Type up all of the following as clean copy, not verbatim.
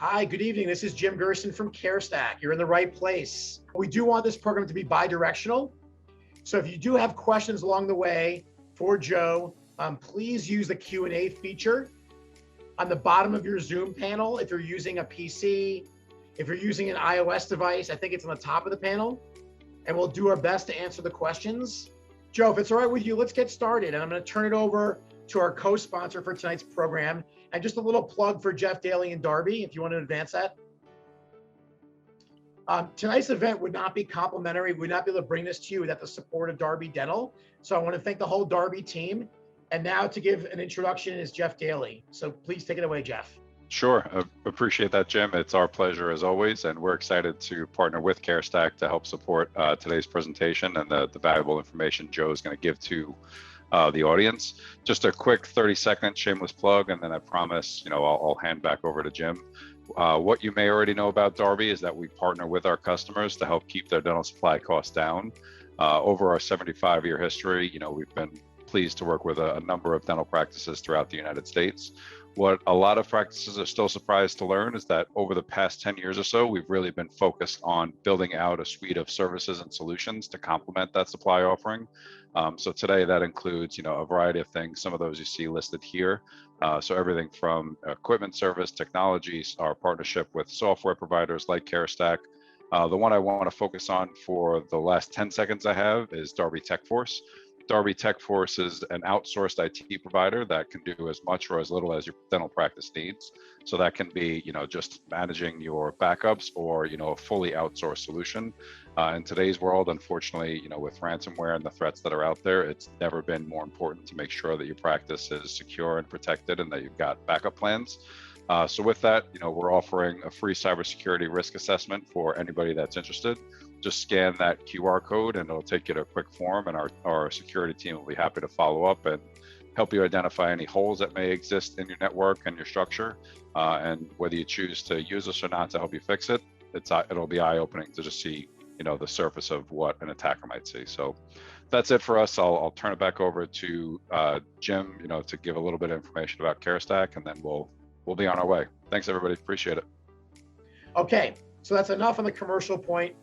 Hi, good evening. This is Jim Gerson from CareStack. You're in the right place. We do want this program to be bi-directional. So if you do have questions along the way for Joe, please use the Q&A feature on the bottom of your Zoom panel. If you're using a PC, if you're using an iOS device, I think it's on the top of the panel. And we'll do our best to answer the questions. Joe, if it's all right with you, let's get started. And I'm going to turn it over to our co-sponsor for tonight's program. And just a little plug for Jeff Daly and Darby, if you want to advance that. Tonight's event would not be complimentary. We would not be able to bring this to you without the support of Darby Dental. So I want to thank the whole Darby team. And now to give an introduction is Jeff Daly. So please take it away, Jeff. Sure, I appreciate that, Jim. It's our pleasure as always, and we're excited to partner with CareStack to help support today's presentation and the valuable information Joe is going to give to the audience. Just a quick 30-second shameless plug, and then I promise, I'll hand back over to Jim. What you may already know about Darby is that we partner with our customers to help keep their dental supply costs down. Over our 75-year history, we've been pleased to work with a number of dental practices throughout the United States. What a lot of practices are still surprised to learn is that over the past 10 years or so, we've really been focused on building out a suite of services and solutions to complement that supply offering. So today that includes, a variety of things. Some of those you see listed here. So everything from equipment service, technologies, our partnership with software providers like CareStack. The one I want to focus on for the last 10 seconds I have is Darby TechForce. Darby TechForce is an outsourced IT provider that can do as much or as little as your dental practice needs. So that can be, just managing your backups or, a fully outsourced solution. In today's world, unfortunately, with ransomware and the threats that are out there, it's never been more important to make sure that your practice is secure and protected and that you've got backup plans. So with that, we're offering a free cybersecurity risk assessment for anybody that's interested. Just scan that QR code and it'll take you to a quick form, and our security team will be happy to follow up and help you identify any holes that may exist in your network and your structure. And whether you choose to use this or not to help you fix it, it'll be eye-opening to just see, the surface of what an attacker might see. So that's it for us. I'll turn it back over to Jim, to give a little bit of information about CareStack, and then we'll be on our way. Thanks, everybody. Appreciate it. Okay, so that's enough on the commercial point.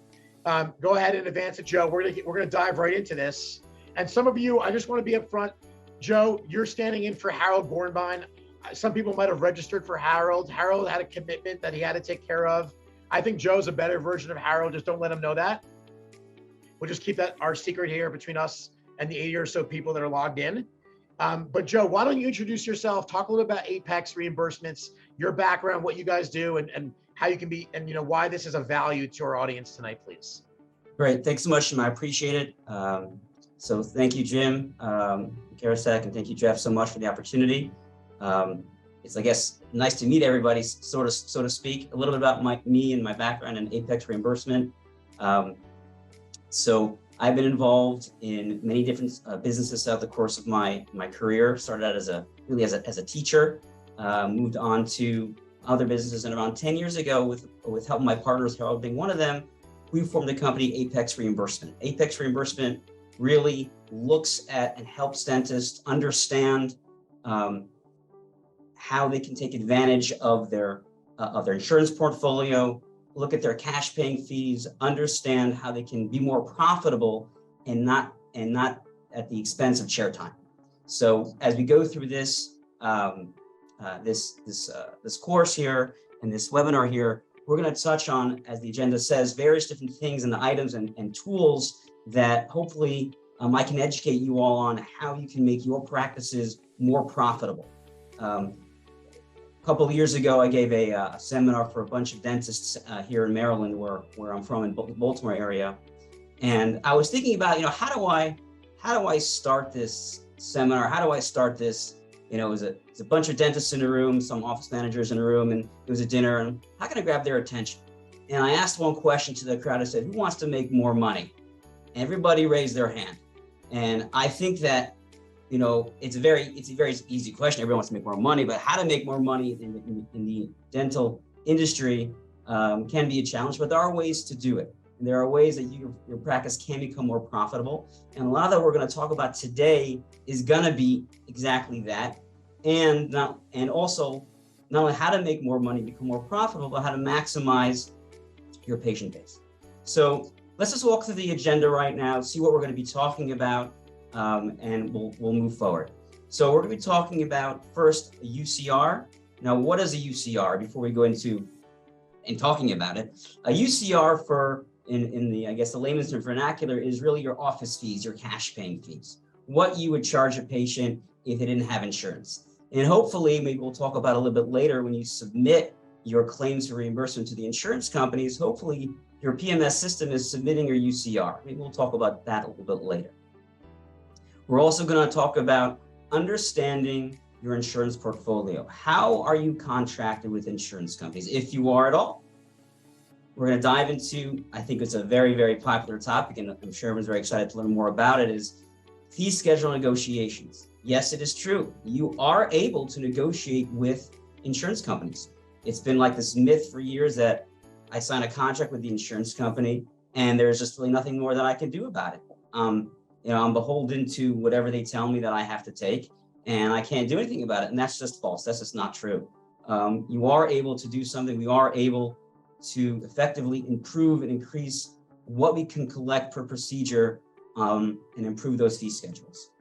Go ahead and advance it, Joe. We're gonna dive right into this. And some of you, I just want to be upfront. Joe, you're standing in for Harold Bornbein. Some people might have registered for Harold. Harold had a commitment that he had to take care of. I think Joe's a better version of Harold. Just don't let him know that. We'll just keep that our secret here between us and the 80 or so people that are logged in. But Joe, why don't you introduce yourself? Talk a little about Apex reimbursements, your background, what you guys do, and how you can be, and why this is a value to our audience tonight, please. Great, thanks so much, Jim. I appreciate it. So thank you, Jim, CareStack, and thank you, Jeff, so much for the opportunity. It's, I guess, nice to meet everybody, so to speak. A little bit about me and my background in Apex reimbursement. So I've been involved in many different businesses throughout the course of my career. Started out as a teacher, moved on to other businesses, and around 10 years ago, with help of my partners, Harold being one of them, we formed the company Apex Reimbursement. Apex Reimbursement really looks at and helps dentists understand how they can take advantage of their insurance portfolio, look at their cash paying fees, understand how they can be more profitable and not at the expense of chair time. So as we go through this this course here and this webinar here, we're going to touch on, as the agenda says, various different things and the items and tools that hopefully I can educate you all on how you can make your practices more profitable. A couple of years ago, I gave a seminar for a bunch of dentists here in Maryland, where I'm from, in the Baltimore area, and I was thinking about, how do I start this seminar? How do I start this? It was a bunch of dentists in a room, some office managers in a room, and it was a dinner, and how can I grab their attention? And I asked one question to the crowd. I said, who wants to make more money? Everybody raised their hand. And I think that, it's a very easy question. Everyone wants to make more money, but how to make more money in the dental industry can be a challenge, but there are ways to do it. And there are ways that your practice can become more profitable. And a lot of that we're going to talk about today is going to be exactly that. And also not only how to make more money, become more profitable, but how to maximize your patient base. So let's just walk through the agenda right now, see what we're going to be talking about, and we'll move forward. So we're going to be talking about first a UCR. Now, what is a UCR? Before we go into talking about it, a UCR for in the, I guess, the layman's term vernacular is really your office fees, your cash paying fees, what you would charge a patient if they didn't have insurance. And hopefully, maybe we'll talk about a little bit later when you submit your claims for reimbursement to the insurance companies, hopefully your PMS system is submitting your UCR. Maybe we'll talk about that a little bit later. We're also going to talk about understanding your insurance portfolio. How are you contracted with insurance companies, if you are at all? We're going to dive into, I think it's a very, very popular topic, and I'm sure everyone's very excited to learn more about it, is fee schedule negotiations. Yes, it is true. You are able to negotiate with insurance companies. It's been like this myth for years that I sign a contract with the insurance company and there's just really nothing more that I can do about it. I'm beholden to whatever they tell me that I have to take, and I can't do anything about it. And that's just false. That's just not true. You are able to do something. We are able to effectively improve and increase what we can collect per procedure, and improve those fee schedules.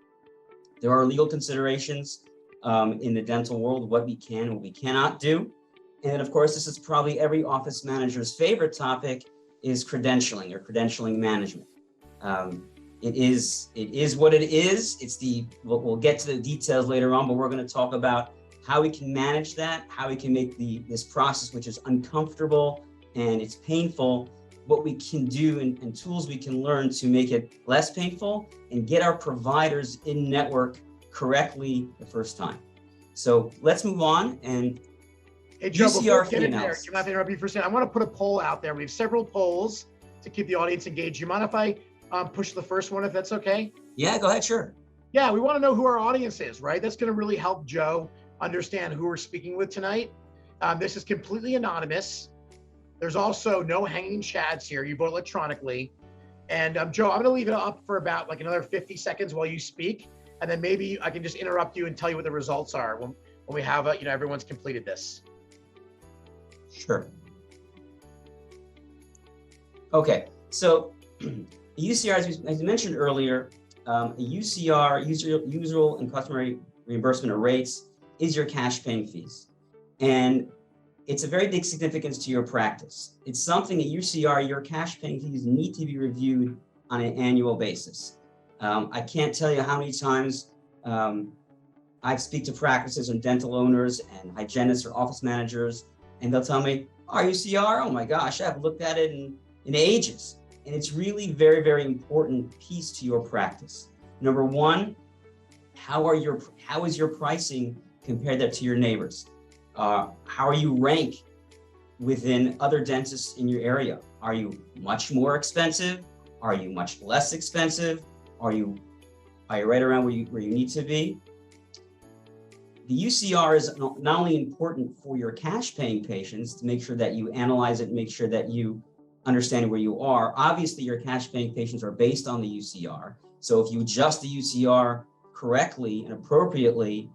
There are legal considerations in the dental world, what we can and what we cannot do. And of course, this is probably every office manager's favorite topic, is credentialing or credentialing management. It is what it is. We'll get to the details later on, but we're going to talk about how we can manage that, how we can make this process, which is uncomfortable and it's painful, what we can do and tools we can learn to make it less painful and get our providers in network correctly the first time. So let's move on. And hey, Joe, before we get in there, analysis. can I interrupt you for a second? I want to put a poll out there. We have several polls to keep the audience engaged. Do you mind if I push the first one, if that's okay? Yeah, go ahead, sure. Yeah, we want to know who our audience is, right? That's going to really help Joe understand who we're speaking with tonight. This is completely anonymous. There's also no hanging chads here. You vote electronically. And Joe, I'm going to leave it up for about like another 50 seconds while you speak. And then maybe I can just interrupt you and tell you what the results are when we have, everyone's completed this. Sure. Okay, so UCR, as you mentioned earlier, a UCR, usual and customary reimbursement of rates, is your cash paying fees. And it's a very big significance to your practice. It's something at UCR, your cash paying fees need to be reviewed on an annual basis. I can't tell you how many times I speak to practices and dental owners and hygienists or office managers, and they'll tell me, our UCR, oh my gosh, I haven't looked at it in ages. And it's really very, very important piece to your practice. Number one, how is your pricing compared to your neighbors? How are you ranked within other dentists in your area? Are you much more expensive? Are you much less expensive? Are you right around where you need to be? The UCR is not only important for your cash paying patients to make sure that you analyze it and make sure that you understand where you are. Obviously, your cash paying patients are based on the UCR. So if you adjust the UCR correctly and appropriately,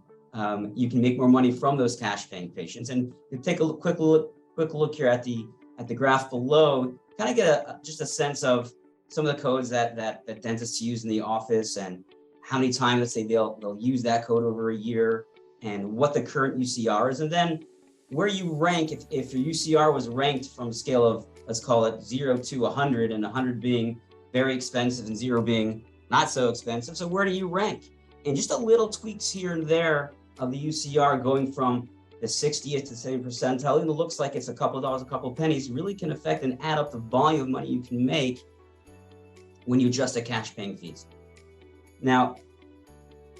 you can make more money from those cash paying patients. And you take a quick look here at the graph below, kind of get just a sense of some of the codes that dentists use in the office and how many times, let's say, they'll use that code over a year and what the current UCR is. And then where you rank, if your UCR was ranked from a scale of, let's call it 0 to 100, and 100 being very expensive and 0 being not so expensive. So where do you rank? And just a little tweaks here and there of the UCR going from the 60th to 70th percentile, even though it looks like it's a couple of dollars, a couple of pennies, really can affect and add up the volume of money you can make when you adjust the cash paying fees. Now,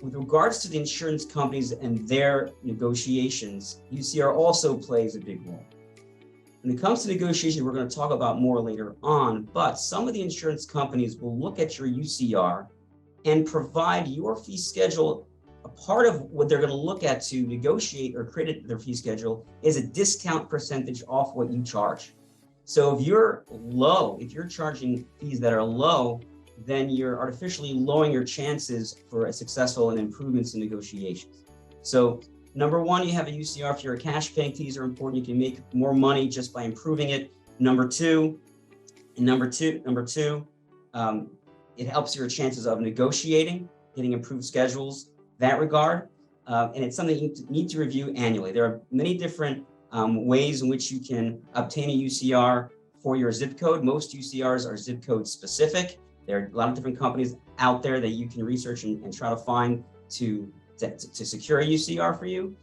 with regards to the insurance companies and their negotiations, UCR also plays a big role. When it comes to negotiation, we're going to talk about more later on, but some of the insurance companies will look at your UCR and provide your fee schedule. A part of what they're going to look at to negotiate or create their fee schedule is a discount percentage off what you charge. So if you're charging fees that are low, then you're artificially lowering your chances for a successful and improvements in negotiations. So Number one, you have a UCR. If your cash paying fees are important, you can make more money just by improving it. Number two, it helps your chances of negotiating, getting improved schedules, that regard. And it's something you need to review annually. There are many different ways in which you can obtain a UCR for your zip code. Most UCRs are zip code specific. There are a lot of different companies out there that you can research and try to find to secure a UCR for you.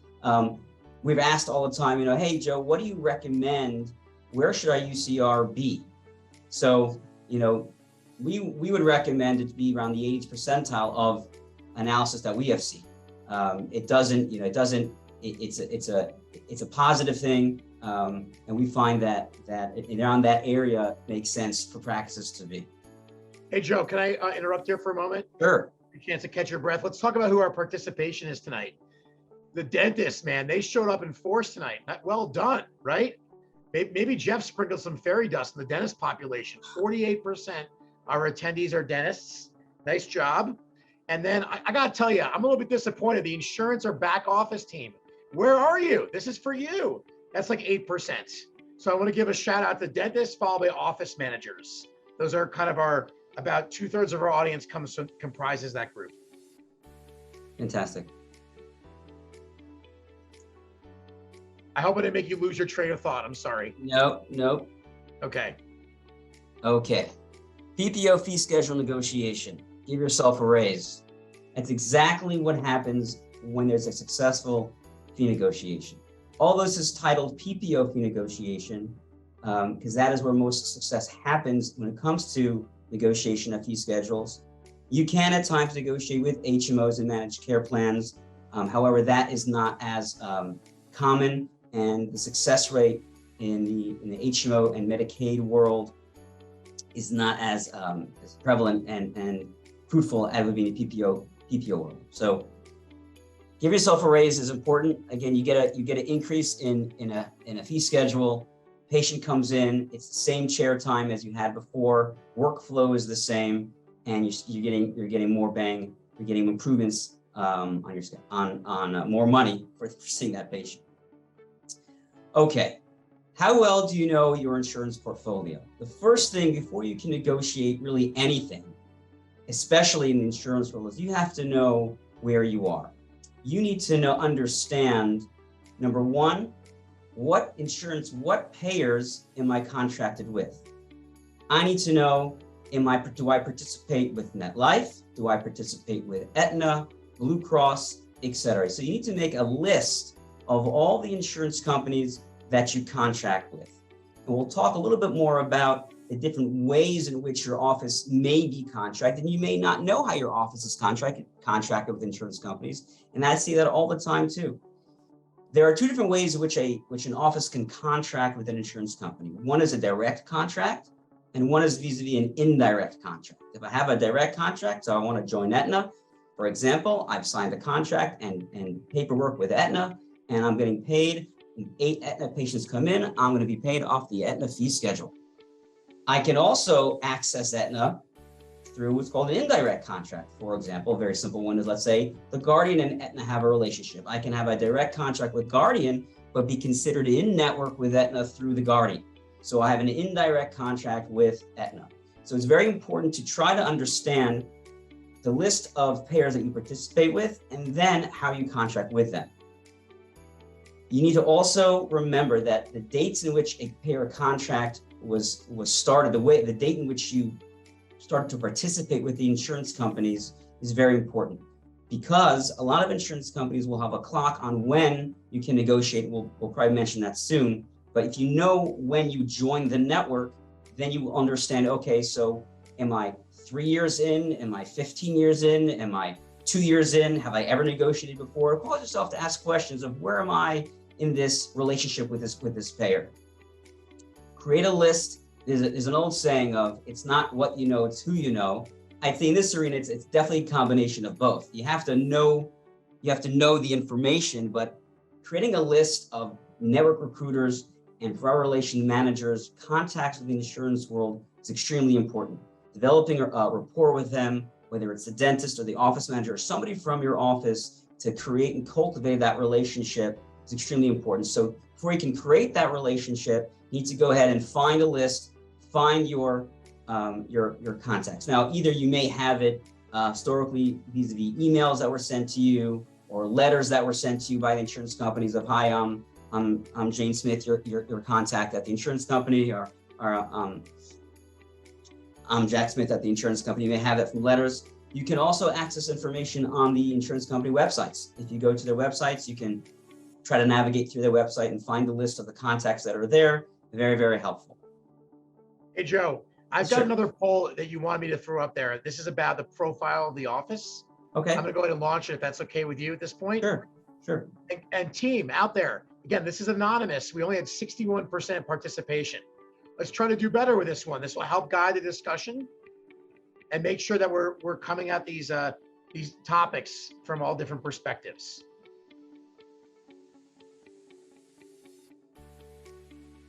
We've asked all the time, hey, Joe, what do you recommend? Where should our UCR be? So, we would recommend it to be around the 80th percentile of analysis that we have seen. It's a positive thing. And we find that around that area makes sense for practices to be. Hey, Joe, can I interrupt here for a moment? Sure. A chance to catch your breath. Let's talk about who our participation is tonight. The dentists, man, they showed up in force tonight. Well done, right? Maybe Jeff sprinkled some fairy dust in the dentist population. 48% of our attendees are dentists. Nice job. And then I got to tell you, I'm a little bit disappointed. The insurance or back office team, where are you? This is for you. That's like 8%. So I want to give a shout out to dentists, followed by office managers. Those are kind of about 2/3 of our audience comprises that group. Fantastic. I hope I didn't make you lose your train of thought. I'm sorry. No. Okay. PPO fee schedule negotiation. Give yourself a raise. That's exactly what happens when there's a successful fee negotiation. Although this is titled PPO fee negotiation, because that is where most success happens when it comes to negotiation of fee schedules. You can at times negotiate with HMOs and managed care plans. However, that is not as common, and the success rate in the HMO and Medicaid world is not as prevalent and fruitful as would be in the PPO world. So give yourself a raise is important. Again, you get an increase in a fee schedule. Patient comes in, it's the same chair time as you had before. Workflow is the same, and you're getting more bang. You're getting improvements on more money for seeing that patient. Okay, how well do you know your insurance portfolio? The first thing before you can negotiate really anything, especially in the insurance world, is you have to know where you are. You need to understand, number one, what payers am I contracted with? I need to know, do I participate with MetLife? Do I participate with Aetna, Blue Cross, etc.? So you need to make a list of all the insurance companies that you contract with. And we'll talk a little bit more about the different ways in which your office may be contracted. And you may not know how your office is contracted with insurance companies. And I see that all the time too. There are two different ways in which an office can contract with an insurance company. One is a direct contract, and one is vis-a-vis an indirect contract. If I have a direct contract, so I want to join Aetna, for example, I've signed a contract and paperwork with Aetna, and I'm getting paid. When 8 Aetna patients come in, I'm going to be paid off the Aetna fee schedule. I can also access Aetna through what's called an indirect contract. For example, a very simple one is, let's say the Guardian and Aetna have a relationship. I can have a direct contract with Guardian, but be considered in network with Aetna through the Guardian. So I have an indirect contract with Aetna. So it's very important to try to understand the list of payers that you participate with, and then how you contract with them. You need to also remember that the dates in which a payer contract was started, the date in which you started to participate with the insurance companies is very important, because a lot of insurance companies will have a clock on when you can negotiate. We'll probably mention that soon. But if you know when you join the network, then you will understand, okay, so am I 3 years in? Am I 15 years in? Am I 2 years in? Have I ever negotiated before? Cause yourself to ask questions of, where am I in this relationship with this payer? Create a list. There's an old saying of, it's not what you know, it's who you know. I think in this arena, it's definitely a combination of both. You have to know the information, but creating a list of network recruiters and for our relation managers, contacts with the insurance world is extremely important. Developing a rapport with them, whether it's the dentist or the office manager or somebody from your office, to create and cultivate that relationship is extremely important. So before you can create that relationship, you need to go ahead and find a list, find your contacts. Now, either you may have it historically vis-a-vis emails that were sent to you, or letters that were sent to you by the insurance companies of, hi, I'm Jane Smith, your contact at the insurance company, or I'm Jack Smith at the insurance company. You may have that from letters. You can also access information on the insurance company websites. If you go to their websites, you can try to navigate through their website and find the list of the contacts that are there. Very, very helpful. Hey, Joe, I've got another poll that you want me to throw up there. This is about the profile of the office. Okay. I'm going to go ahead and launch it if that's okay with you at this point. Sure. And team out there, again, this is anonymous. We only had 61% participation. Let's try to do better with this one. This will help guide the discussion and make sure that we're coming at these topics from all different perspectives.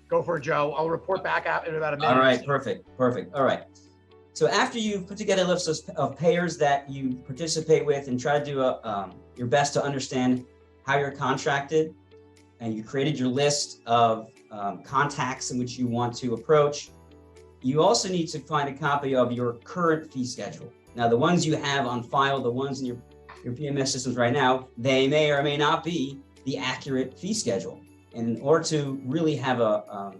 Go for it, Joe. I'll report back out in about a minute. All right, perfect. All right. So after you've put together a list of payers that you participate with and try to do your best to understand how you're contracted, and you created your list of contacts in which you want to approach, you also need to find a copy of your current fee schedule. Now, the ones you have on file, the ones in your PMS systems right now, they may or may not be the accurate fee schedule. And in order to really have a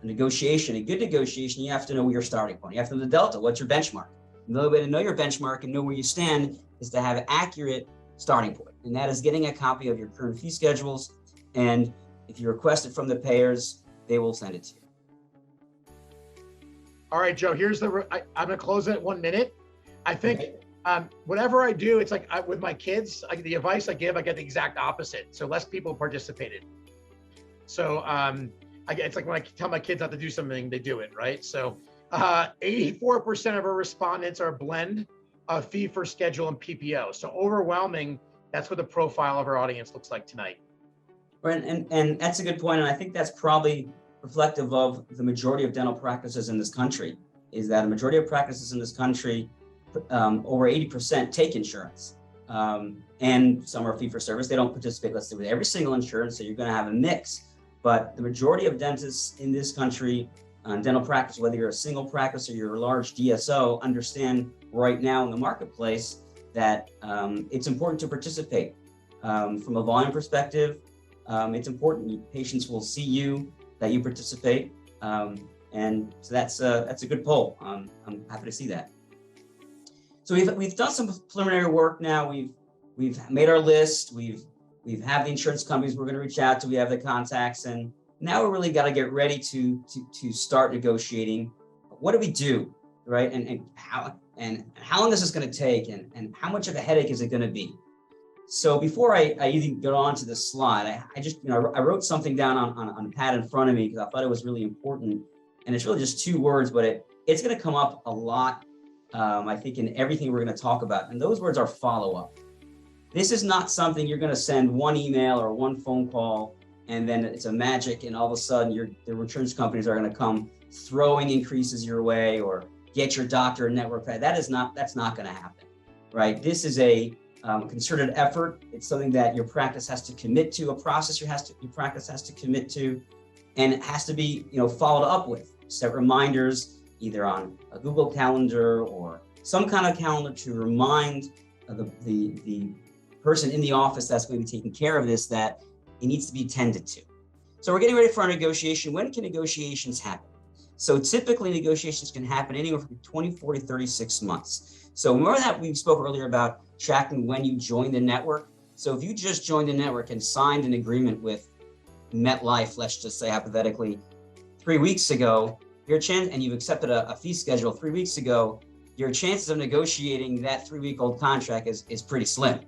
negotiation, a good negotiation, you have to know where your starting point. You have to know the delta. What's your benchmark? Another way to know your benchmark and know where you stand is to have an accurate starting point. And that is getting a copy of your current fee schedules. And if you request it from the payers, they will send it to you. All right, Joe, here's I'm going to close it at 1 minute. I think whatever I do, it's like with my kids, the advice I give, I get the exact opposite. So less people participated. So it's like when I tell my kids not to do something, they do it, right? So 84% of our respondents are a blend of fee for schedule and PPO. So overwhelming, that's what the profile of our audience looks like tonight. Right, and that's a good point. And I think that's probably reflective of the majority of dental practices in this country, is that a majority of practices in this country, over 80% take insurance. And some are fee for service. They don't participate, let's say, with every single insurance, so you're going to have a mix. But the majority of dentists in this country, dental practice, whether you're a single practice or you're a large DSO, understand right now in the marketplace that it's important to participate. From a volume perspective, it's important. Patients will see you, that you participate. And so that's a good poll. I'm happy to see that. So we've done some preliminary work now. We've made our list. We've have the insurance companies we're going to reach out to. We have the contacts, and now we really got to get ready to start negotiating. What do we do, right? And how long this is going to take, and how much of a headache is it going to be? So before I even get on to the slide, I just I wrote something down on a pad in front of me because I thought it was really important, and it's really just 2 words, but it's going to come up a lot. I think in everything we're going to talk about, and those words are follow-up. This is not something you're going to send one email or one phone call and then it's a magic and all of a sudden the insurance companies are going to come throwing increases your way or get your doctor a network. That's not going to happen, right? This is a concerted effort. It's something that your practice has to commit to, a process your practice has to commit to, and it has to be followed up with. Set reminders either on a Google Calendar or some kind of calendar to remind the person in the office that's going to be taking care of this that it needs to be tended to. So we're getting ready for our negotiation. When can negotiations happen? So typically negotiations can happen anywhere from 24 to 36 months. So remember that we spoke earlier about tracking when you join the network. So if you just joined the network and signed an agreement with MetLife, let's just say hypothetically, 3 weeks ago, your chance, and you've accepted a fee schedule 3 weeks ago, your chances of negotiating that 3-week-old contract is pretty slim,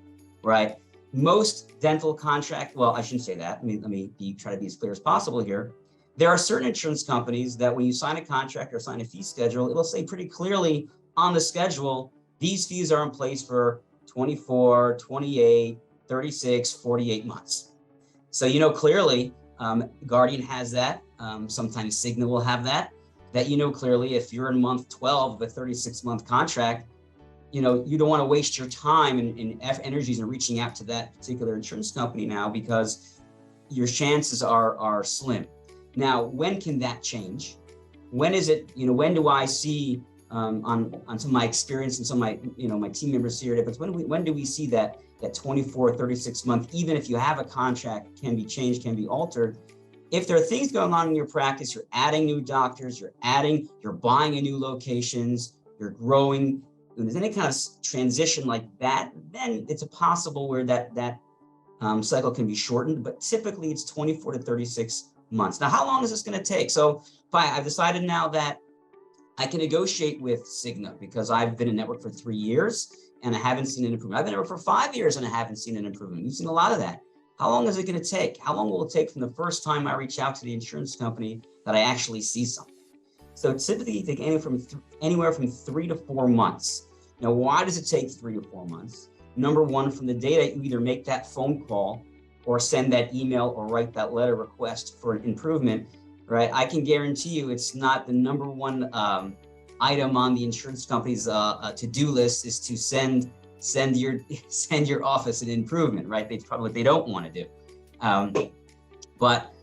right? Most dental contract, well, I shouldn't say that. Let me try to be as clear as possible here. There are certain insurance companies that when you sign a contract or sign a fee schedule, it'll say pretty clearly on the schedule, these fees are in place for 24, 28, 36, 48 months. So clearly, Guardian has that. Sometimes Cigna will have that clearly if you're in month 12 of a 36-month contract, you know, you don't want to waste your time and energies in reaching out to that particular insurance company now, because your chances are slim. Now, when can that change? When is it, you know, when do I see on some of my experience and some of my, you know, my team members see a difference? When do we see that 24, 36 month, even if you have a contract, can be changed, can be altered? If there are things going on in your practice, you're adding new doctors, you're buying a new locations, you're growing, when there's any kind of transition like that, then it's possible where that cycle can be shortened, but typically it's 24 to 36 months. Now, how long is this going to take? So I've decided now that I can negotiate with Cigna because I've been in network for 3 years and I haven't seen an improvement. I've been in network for 5 years and I haven't seen an improvement. You've seen a lot of that. How long is it going to take? How long will it take from the first time I reach out to the insurance company that I actually see something? So typically you take anywhere from 3 to 4 months. Now, why does it take 3 to 4 months? Number one, from the day that you either make that phone call or send that email or write that letter request for an improvement, right? I can guarantee you it's not the number one item on the insurance company's to-do list is to send your office an improvement, right? That's probably what they don't want to do. But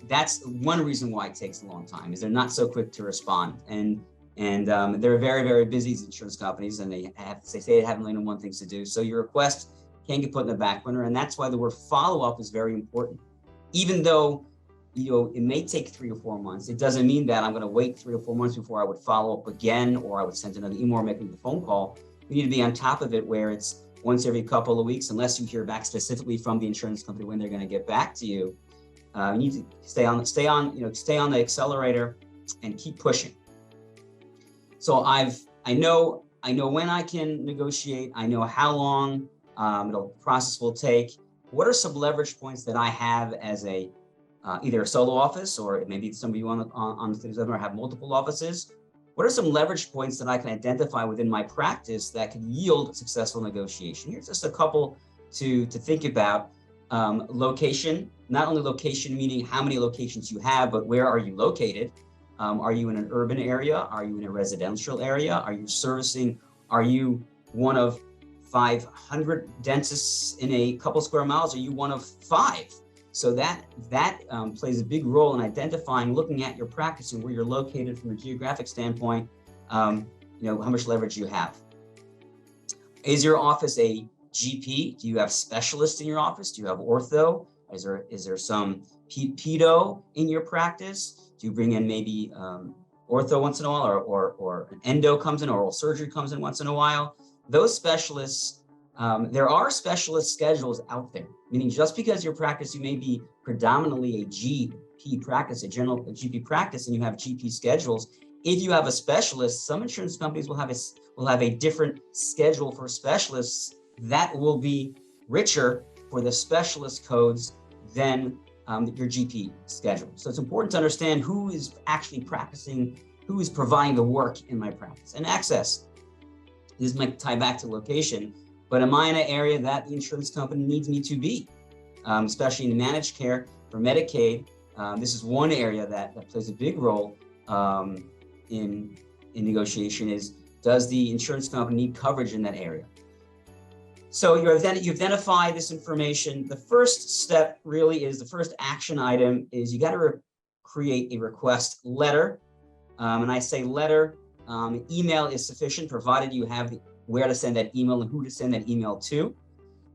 that's one reason why it takes a long time, is they're not so quick to respond. And they're very, very busy, these insurance companies, and they say they have a million and one things to do. So your request can get put in the back burner. And that's why the word follow-up is very important. Even though, you know, it may take 3 or 4 months, it doesn't mean that I'm going to wait 3 or 4 months before I would follow up again, or I would send another email or make the phone call. We need to be on top of it, where it's once every couple of weeks, unless you hear back specifically from the insurance company when they're going to get back to you. You need to stay on the accelerator and keep pushing. So I know when I can negotiate. I know how long the process will take. What are some leverage points that I have as a either a solo office, or maybe some of you on the webinar have multiple offices? What are some leverage points that I can identify within my practice that could yield successful negotiation? Here's just a couple to think about. Location, not only location meaning how many locations you have, but where are you located? Are you in an urban area? Are you in a residential area? Are you one of 500 dentists in a couple square miles? Are you one of 5? So that plays a big role in identifying, looking at your practice and where you're located from a geographic standpoint, you know, how much leverage you have. Is your office a GP? Do you have specialists in your office? Do you have ortho? Is there some pedo in your practice? Do you bring in maybe ortho once in a while, or an endo comes in, or oral surgery comes in once in a while? Those specialists, there are specialist schedules out there, meaning just because your practice, you may be predominantly a GP practice, a GP practice, and you have GP schedules. If you have a specialist, some insurance companies will have a different schedule for specialists that will be richer for the specialist codes than your GP schedule. So it's important to understand who is actually practicing, who is providing the work in my practice. And access, this might tie back to location, but am I in an area that the insurance company needs me to be? Especially in managed care for Medicaid, this is one area that plays a big role in negotiation, is does the insurance company need coverage in that area? So you identify this information. The first step really is, the first action item is you got to create a request letter. And I say letter, email is sufficient, provided you have where to send that email and who to send that email to.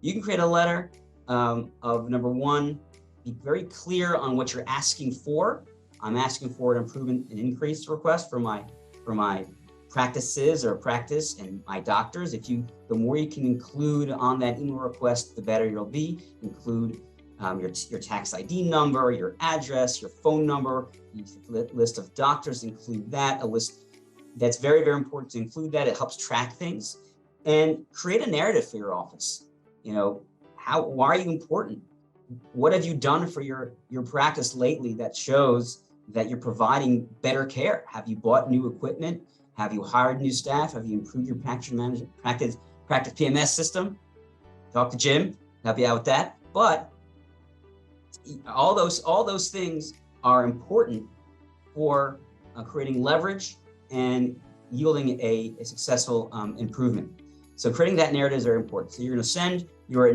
You can create a letter of, number one, be very clear on what you're asking for. I'm asking for an improvement, an increase request for my practices or practice and my doctors. The more you can include on that email request, the better you'll be. Include your tax ID number, your address, your phone number, list of doctors, include that, a list. That's very, very important to include that. It helps track things, and create a narrative for your office. You know, why are you important? What have you done for your practice lately that shows that you're providing better care? Have you bought new equipment? Have you hired new staff? Have you improved your practice PMS system? Talk to Jim, help you out with that. But all those things are important for creating leverage and yielding a successful improvement. So creating that narrative is very important. So you're going to send your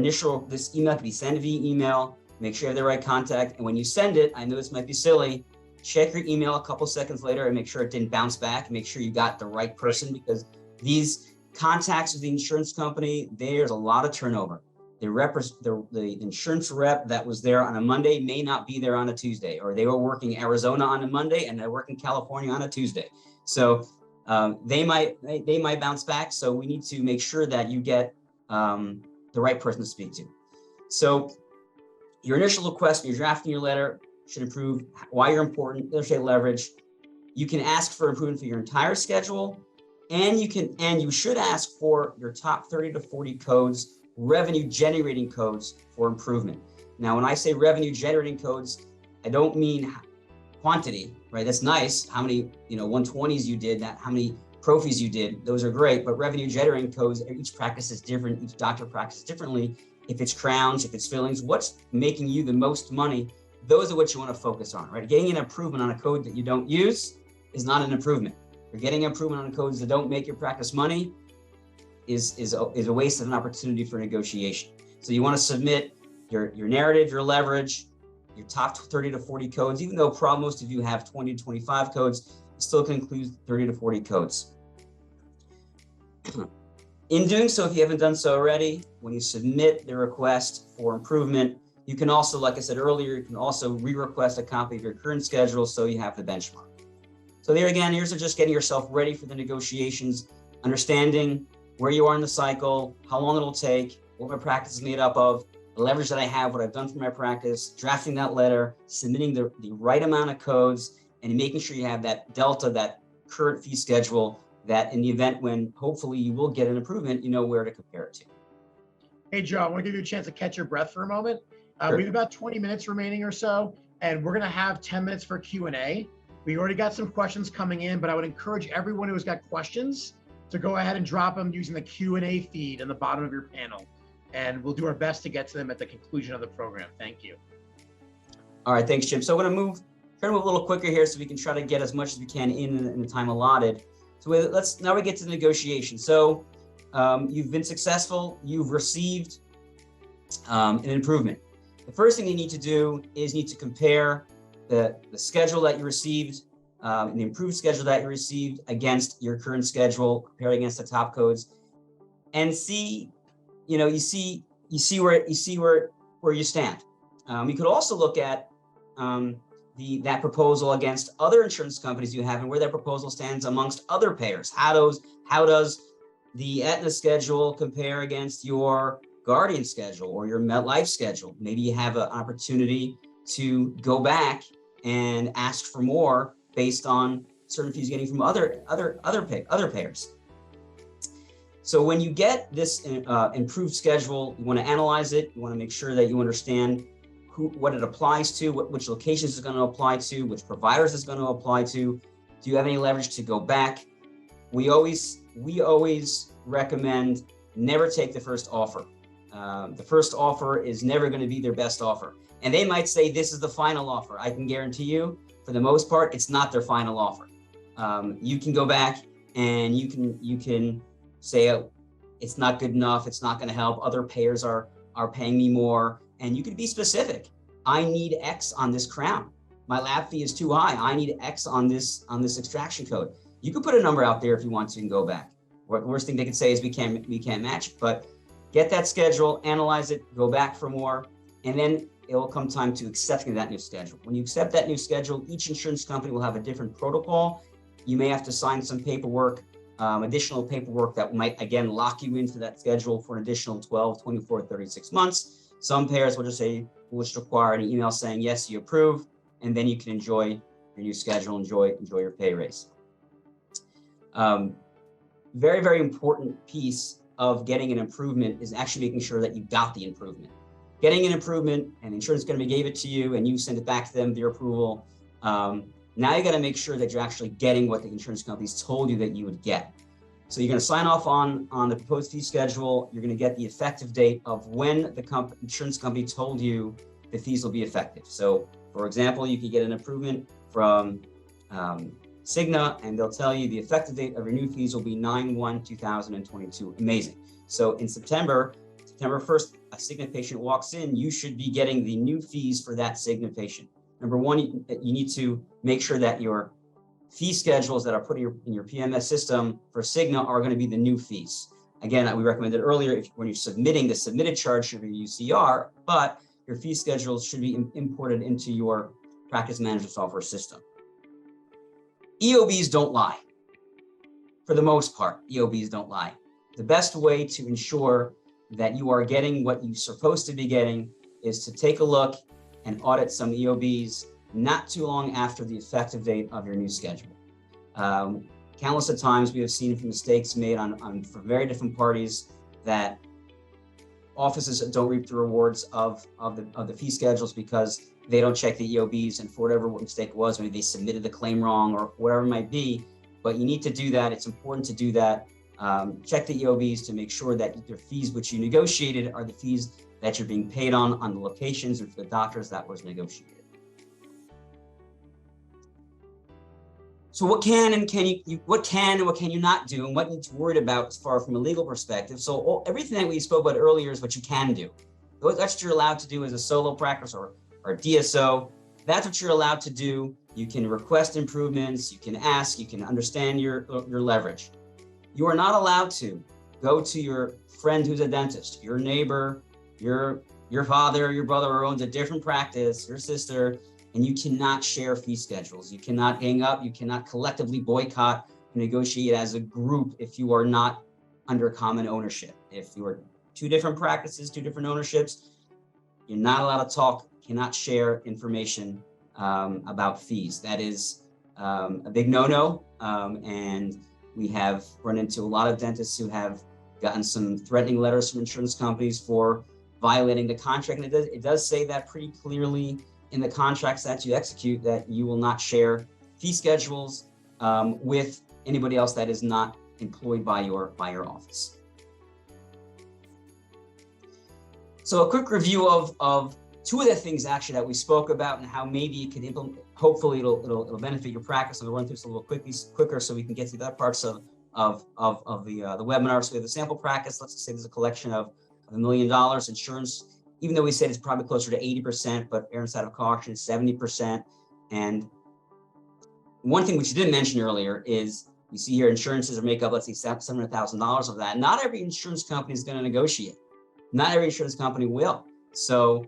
this email can be sent via email, make sure you have the right contact. And when you send it, I know this might be silly, check your email a couple seconds later and make sure it didn't bounce back and make sure you got the right person, because these contacts with the insurance company, there's a lot of turnover. The insurance rep that was there on a Monday may not be there on a Tuesday, or they were working Arizona on a Monday and they're working California on a Tuesday. So they might bounce back. So we need to make sure that you get the right person to speak to. So your initial request when you're drafting your letter should improve why you're important, illustrate leverage. You can ask for improvement for your entire schedule, and you should ask for your top 30 to 40 codes, revenue generating codes for improvement. Now, when I say revenue generating codes, I don't mean quantity, right? That's nice. How many, 120s you did, how many profis you did, those are great, but revenue generating codes, each practice is different, each doctor practices differently. If it's crowns, if it's fillings, what's making you the most money, those are what you want to focus on, right? Getting an improvement on a code that you don't use is not an improvement. You're getting improvement on codes that don't make your practice money is a waste of an opportunity for negotiation. So you want to submit your narrative, your leverage, your top 30 to 40 codes. Even though most of you have 20 to 25 codes, you still can include 30 to 40 codes. In doing so, if you haven't done so already, when you submit the request for improvement, you can also, like I said earlier, you can also re-request a copy of your current schedule so you have the benchmark. So there again, here's just getting yourself ready for the negotiations, understanding where you are in the cycle, how long it'll take, what my practice is made up of, the leverage that I have, what I've done for my practice, drafting that letter, submitting the right amount of codes, and making sure you have that delta, that current fee schedule, that in the event when hopefully you will get an improvement, you know where to compare it to. Hey, Joe, I want to give you a chance to catch your breath for a moment. Sure. We have about 20 minutes remaining or so, and we're going to have 10 minutes for Q&A. We already got some questions coming in, but I would encourage everyone who has got questions to go ahead and drop them using the Q&A feed in the bottom of your panel. And we'll do our best to get to them at the conclusion of the program. Thank you. All right, thanks, Jim. So I'm going to move a little quicker here so we can try to get as much as we can in the time allotted. So now we get to the negotiation. So you've been successful. You've received an improvement. The first thing you need to do is you need to compare the schedule that you received, the improved schedule that you received against your current schedule, compare it against the top codes, and see, you see where you stand. You could also look at that proposal against other insurance companies you have and where that proposal stands amongst other payers. How does the Aetna schedule compare against your Guardian schedule or your MetLife schedule? Maybe you have an opportunity to go back and ask for more based on certain fees getting from other payers. So when you get this improved schedule, you want to analyze it. You want to make sure that you understand what it applies to, which locations it's going to apply to, which providers it's going to apply to. Do you have any leverage to go back? We always recommend never take the first offer. The first offer is never going to be their best offer. And they might say, this is the final offer. I can guarantee you, for the most part, it's not their final offer. You can go back and you can say, oh, it's not good enough. It's not going to help. Other payers are paying me more. And you can be specific. I need X on this crown. My lab fee is too high. I need X on this extraction code. You can put a number out there if you want to and go back. Worst thing they can say is we can't match it. But get that schedule, analyze it, go back for more, and then it will come time to accepting that new schedule. When you accept that new schedule, each insurance company will have a different protocol. You may have to sign some paperwork, additional paperwork that might, again, lock you into that schedule for an additional 12, 24, 36 months. Some payers will just require an email saying, yes, you approve, and then you can enjoy your new schedule, enjoy your pay raise. Very, very important piece of getting an improvement is actually making sure that you got the improvement. Getting an improvement and the insurance company gave it to you and you send it back to them, their approval. Now you got to make sure that you're actually getting what the insurance companies told you that you would get. So you're going to sign off on the proposed fee schedule. You're going to get the effective date of when the insurance company told you the fees will be effective. So for example, you could get an improvement from Cigna, and they'll tell you the effective date of your new fees will be 9/1/2022. Amazing. So in September 1st, a Cigna patient walks in, you should be getting the new fees for that Cigna patient. Number one, you need to make sure that your fee schedules that are put in your PMS system for Cigna are going to be the new fees. Again, we recommended earlier, when you're submitting, the submitted charge should be UCR, but your fee schedules should be imported into your practice management software system. EOBs don't lie. For the most part, EOBs don't lie. The best way to ensure that you are getting what you're supposed to be getting is to take a look and audit some EOBs not too long after the effective date of your new schedule. Countless of times we have seen mistakes made from very different parties that offices don't reap the rewards of the fee schedules because they don't check the EOBs, and for whatever mistake it was, maybe they submitted the claim wrong or whatever it might be. But you need to do that. It's important to do that. Check the EOBs to make sure that your fees which you negotiated are the fees that you're being paid on the locations and for the doctors that was negotiated. So what can and what can you not do, and what you need to worry about as far from a legal perspective? So everything that we spoke about earlier is what you can do. That's what you're allowed to do as a solo practice or DSO. That's what you're allowed to do. You can request improvements. You can ask. You can understand your leverage. You are not allowed to go to your friend who's a dentist, your neighbor, your father, your brother who owns a different practice, your sister, and you cannot share fee schedules. You cannot gang up. You cannot collectively boycott, negotiate as a group if you are not under common ownership. If you are two different practices, two different ownerships, you're not allowed to talk, cannot share information about fees. That is a big no-no, and we have run into a lot of dentists who have gotten some threatening letters from insurance companies for violating the contract. And it does say that pretty clearly in the contracts that you execute, that you will not share fee schedules with anybody else that is not employed by your office. So a quick review of two of the things actually that we spoke about and how maybe you can implement. Hopefully it'll benefit your practice. I'll run through this a little quicker so we can get to the other parts of the webinar. So we have the sample practice. Let's say there's a collection of $1 million insurance. Even though we said it's probably closer to 80%, but error side of caution is 70%. And one thing which you didn't mention earlier is you see here insurances are make up, let's say $700,000 of that. Not every insurance company is going to negotiate. Not every insurance company will. So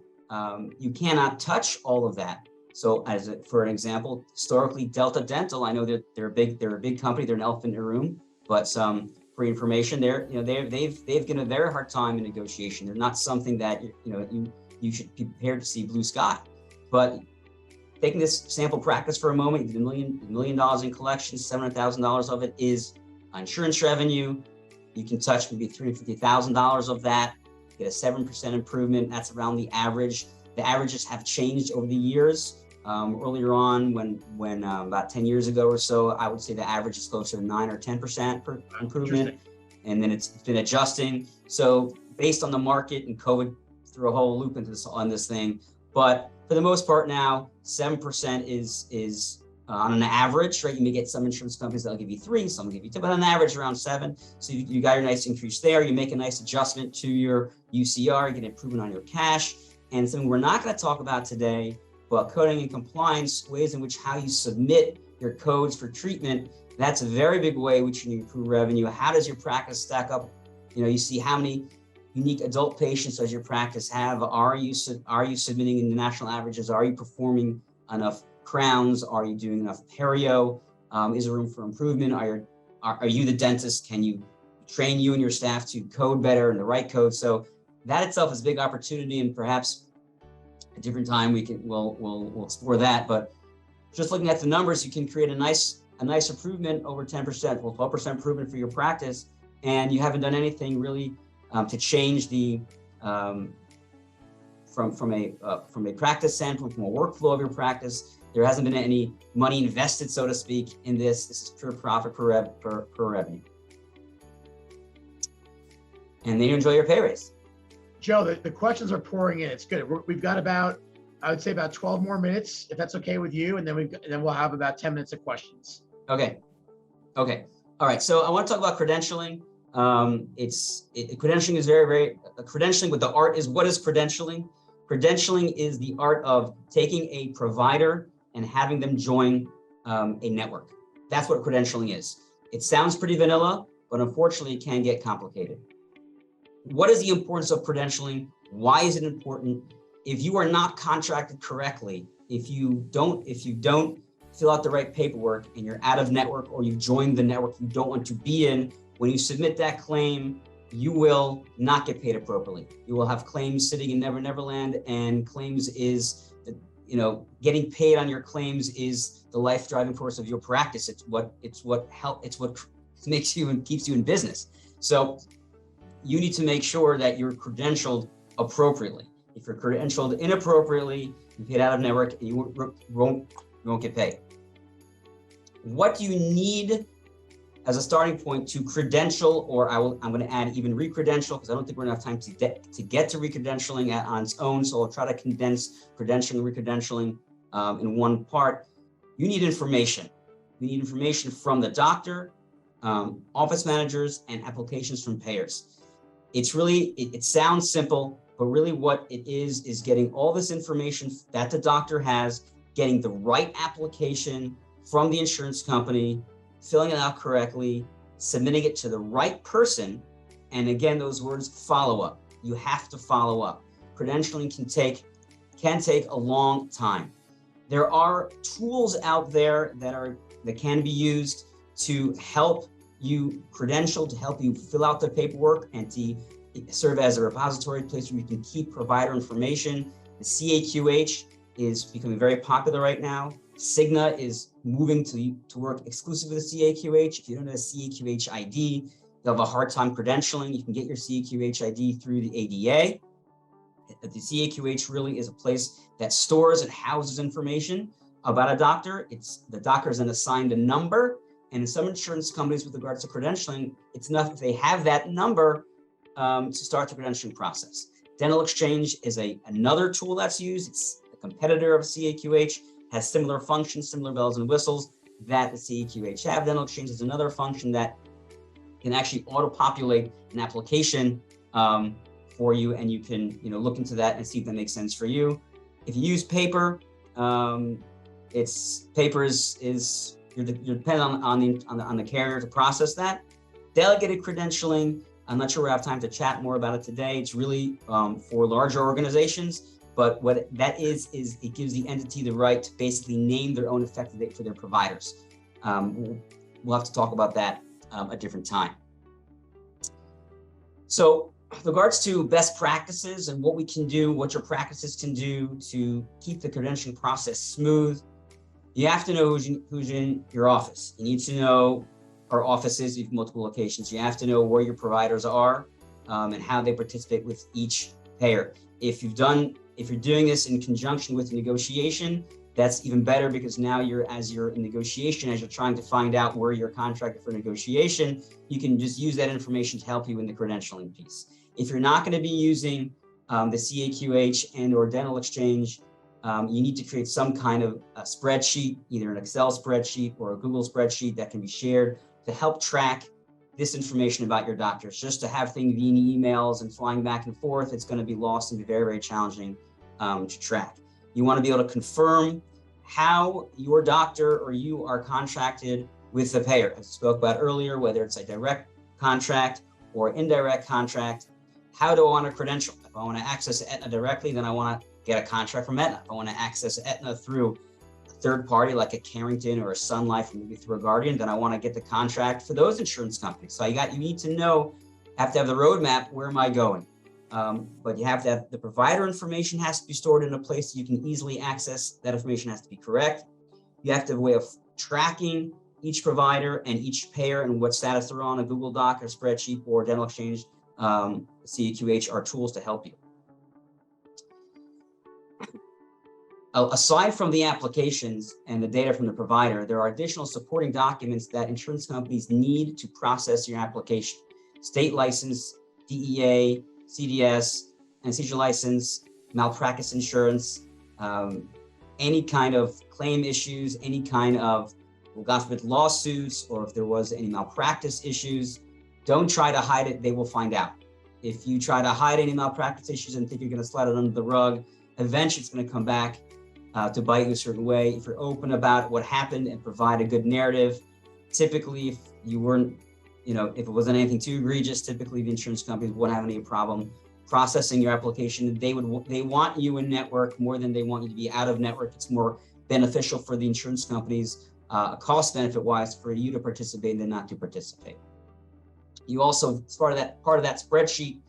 you cannot touch all of that. So for an example, historically Delta Dental, I know that they're a big company, they're an elephant in the room, but for information, they've given a very hard time in negotiation. They're not something that you should be prepared to see blue sky. But taking this sample practice for a moment, you did $1 million in collections, $700,000 of it is insurance revenue. You can touch maybe $350,000 of that, get a 7% improvement. That's around the average. The averages have changed over the years. Earlier on, when about 10 years ago or so, I would say the average is closer to 9 or 10% per improvement, and then it's been adjusting. So based on the market, and COVID threw a whole loop into on this thing, but for the most part now, 7% is on an average, right? You may get some insurance companies that'll give you 3, some will give you 2, but on average around 7. So you got your nice increase there. You make a nice adjustment to your UCR, you get an improvement on your cash, and something we're not going to talk about today. But coding and compliance, ways in which how you submit your codes for treatment, that's a very big way which you improve revenue. How does your practice stack up? You see how many unique adult patients does your practice have? Are you submitting in the national averages? Are you performing enough crowns? Are you doing enough perio? Is there room for improvement? Are you the dentist? Can you train you and your staff to code better and the right code? So that itself is a big opportunity, and perhaps a different time we'll explore that. But just looking at the numbers, you can create a nice improvement over 10%, well, 12% improvement for your practice, and you haven't done anything really to change the from a practice standpoint, from a workflow of your practice. There hasn't been any money invested, so to speak, in this. This is pure profit per revenue, and then you enjoy your pay raise. Joe, the questions are pouring in. It's good. We've got I would say about 12 more minutes, if that's okay with you, and then we'll have about 10 minutes of questions. Okay. Okay. All right. So I want to talk about credentialing. Credentialing is credentialing, but the art is, what is credentialing? Credentialing is the art of taking a provider and having them join a network. That's what credentialing is. It sounds pretty vanilla, but unfortunately it can get complicated. What is the importance of credentialing? Why is it important? If you are not contracted correctly, if you don't fill out the right paperwork and you're out of network, or you've joined the network you don't want to be in, when you submit that claim, you will not get paid appropriately. You will have claims sitting in Never Never Land, and claims is, getting paid on your claims is the life driving force of your practice. It's what makes you and keeps you in business. So you need to make sure that you're credentialed appropriately. If you're credentialed inappropriately, you get out of network and you won't get paid. What do you need as a starting point to credential, or I'm going to add even recredential, because I don't think we're going to have time to get to recredentialing on its own. So I'll try to condense credentialing and recredentialing in one part. You need information. You need information from the doctor, office managers, and applications from payers. It's really, it sounds simple, but really what it is getting all this information that the doctor has, getting the right application from the insurance company, filling it out correctly, submitting it to the right person. And again, those words, follow up. You have to follow up. Credentialing can take a long time. There are tools out there that can be used to help you credential, to help you fill out the paperwork, and to serve as a repository place where you can keep provider information. The CAQH is becoming very popular right now. Cigna is moving to work exclusively with the CAQH. If you don't have a CAQH ID, you'll have a hard time credentialing. You can get your CAQH ID through the ADA. The CAQH really is a place that stores and houses information about a doctor. The doctor is then assigned a number, and in some insurance companies with regards to credentialing, it's enough if they have that number to start the credentialing process. Dental Exchange is another tool that's used. It's a competitor of CAQH, has similar functions, similar bells and whistles that the CAQH have. Dental Exchange is another function that can actually auto-populate an application for you, and you can look into that and see if that makes sense for you. If you use paper, you're dependent on the carrier to process that. Delegated credentialing, I'm not sure we have time to chat more about it today. It's really for larger organizations. But what that is it gives the entity the right to basically name their own effective date for their providers. We'll have to talk about that a different time. So with regards to best practices and what we can do, what your practices can do to keep the credentialing process smooth, you have to know who's in your office. You need to know our offices, you have multiple locations. You have to know where your providers are and how they participate with each payer. If you're doing this in conjunction with negotiation, that's even better, because now as you're in negotiation, as you're trying to find out where you're contracted for negotiation, you can just use that information to help you in the credentialing piece. If you're not going to be using the CAQH and or Dental Exchange, you need to create some kind of a spreadsheet, either an Excel spreadsheet or a Google spreadsheet that can be shared to help track this information about your doctors. Just to have things via emails and flying back and forth, it's going to be lost and be very, very challenging to track. You want to be able to confirm how your doctor or you are contracted with the payer. As I spoke about earlier, whether it's a direct contract or indirect contract. How do I want to credential? If I want to access Aetna directly, then I want to get a contract from Aetna. If I want to access Aetna through a third party like a Carrington or a Sun Life, or maybe through a Guardian, then I want to get the contract for those insurance companies. So you need to know, have to have the roadmap, where am I going? But you have to have the provider information has to be stored in a place you can easily access. That information has to be correct. You have to have a way of tracking each provider and each payer and what status they're on. A Google Doc or spreadsheet or Dental Exchange, CAQH are tools to help you. Aside from the applications and the data from the provider, there are additional supporting documents that insurance companies need to process your application. State license, DEA, CDS, anesthesia license, malpractice insurance, any kind of claim issues, any kind of God forbid, lawsuits, or if there was any malpractice issues, don't try to hide it. They will find out. If you try to hide any malpractice issues and think you're going to slide it under the rug, eventually it's going to come back to bite you a certain way. If you're open about what happened and provide a good narrative, typically if you weren't, if it wasn't anything too egregious, typically the insurance companies won't have any problem processing your application. They want you in network more than they want you to be out of network. It's more beneficial for the insurance companies, cost benefit wise, for you to participate than not to participate. You also, as part of that spreadsheet,